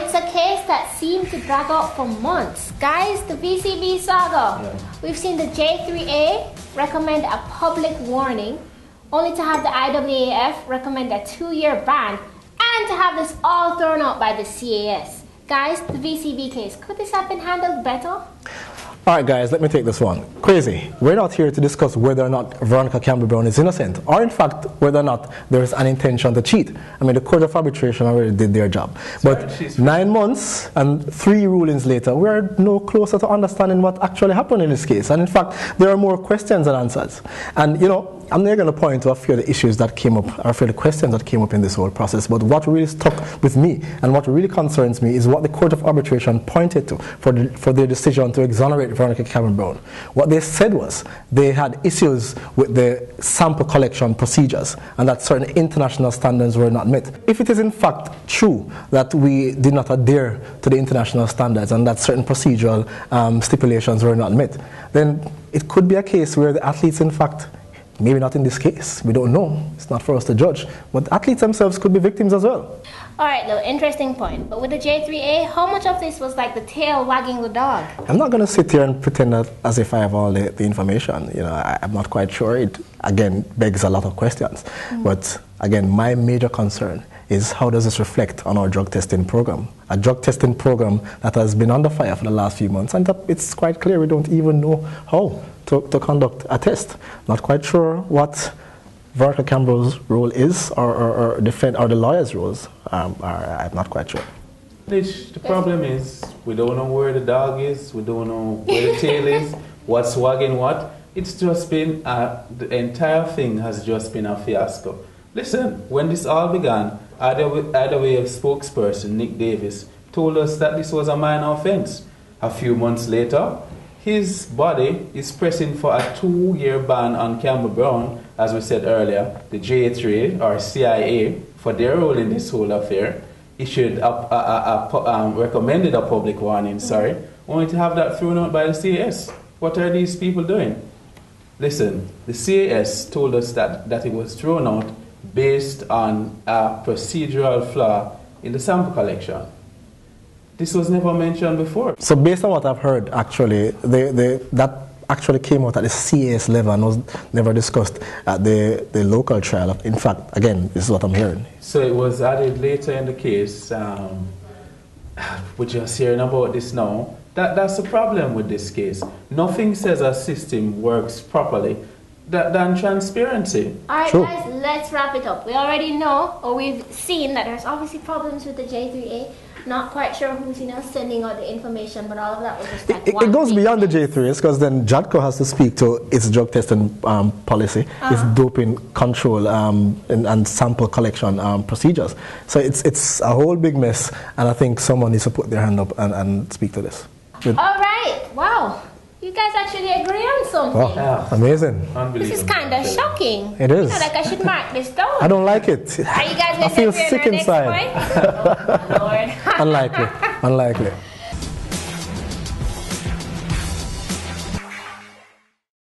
it's a case that seemed to drag out for months. Guys, the VCB saga. Yeah. We've seen the J3A recommend a public warning, only to have the IAAF recommend a 2-year ban, and to have this all thrown out by the CAS. Guys, the VCB case, could this have been handled better? All right, guys, let me take this one. Crazy. We're not here to discuss whether or not Veronica Campbell-Brown is innocent, or in fact, whether or not there is an intention to cheat. I mean, the Court of Arbitration already did their job. But 9 months and 3 rulings later, we're no closer to understanding what actually happened in this case. And in fact, there are more questions than answers. And, you know, I'm not going to point to a few of the issues that came up, or a few of the questions that came up in this whole process, but what really stuck with me and what really concerns me is what the Court of Arbitration pointed to for their decision to exonerate Veronica Campbell-Brown. What they said was they had issues with the sample collection procedures and that certain international standards were not met. If it is in fact true that we did not adhere to the international standards and that certain procedural stipulations were not met, then it could be a case where the athletes in fact, maybe not in this case, we don't know, it's not for us to judge, but athletes themselves could be victims as well. Alright, no, interesting point. But with the J3A, how much of this was like the tail wagging the dog? I'm not going to sit here and pretend that as if I have all the information. You know, I'm not quite sure. It, again, begs a lot of questions. But again, my major concern is how does this reflect on our drug testing program? A drug testing program that has been under fire for the last few months, and it's quite clear we don't even know how to conduct a test. Not quite sure what Veronica Campbell's role is, or the lawyer's roles. I'm not quite sure. The problem is we don't know where the dog is, we don't know where the tail is, what's wagging what. It's just been, the entire thing has just been a fiasco. Listen, when this all began, either way of spokesperson, Nick Davis, told us that this was a minor offense. A few months later, his body is pressing for a 2-year ban on Campbell-Brown, as we said earlier. The J3 or CIA, for their role in this whole affair, issued recommended a public warning, only to have that thrown out by the CAS. What are these people doing? Listen, the CAS told us that it was thrown out based on a procedural flaw in the sample collection. This was never mentioned before. So based on what I've heard, actually, that actually came out at the CAS level and was never discussed at the local trial. In fact, again, this is what I'm hearing. So it was added later in the case. We're just hearing about this now. That's the problem with this case. Nothing says a system works properly than transparency. Alright guys, let's wrap it up. We already know, or we've seen, that there's obviously problems with the J3A. Not quite sure who's sending out the information, but all of that was just like it goes beyond the J3s, because then JADCO has to speak to its drug testing policy, its doping control and sample collection procedures. So it's a whole big mess, and I think someone needs to put their hand up and speak to this. All right, wow. You guys actually agree on something. Wow, yeah. Amazing. This is kind of shocking. It is. I feel like I should mark this down. I don't like it. Are you guys going I to feel sick inside. Oh, Lord. Unlikely. Unlikely.